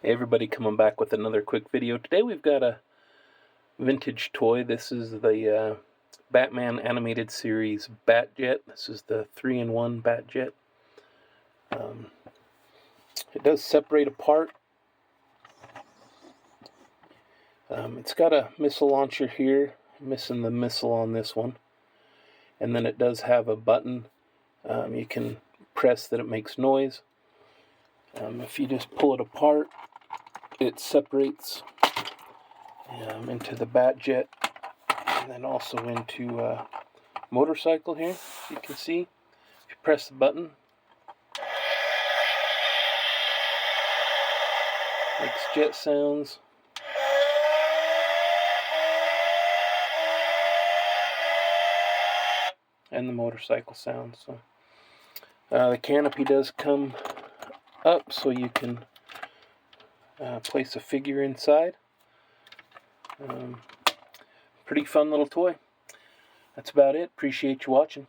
Hey everybody, coming back with another quick video. Today we've got a vintage toy. This is the Batman animated series Batjet. This is the 3-in-1 Batjet. It does separate apart. It's got a missile launcher here. I'm missing the missile on this one. And then it does have a button you can press that it makes noise. If you just pull it apart, it separates into the Batjet and then also into a motorcycle here. You can see if you press the button, it makes jet sounds. And the motorcycle sounds. So the canopy does come up so you can place a figure inside. Pretty fun little toy. That's about it. Appreciate you watching.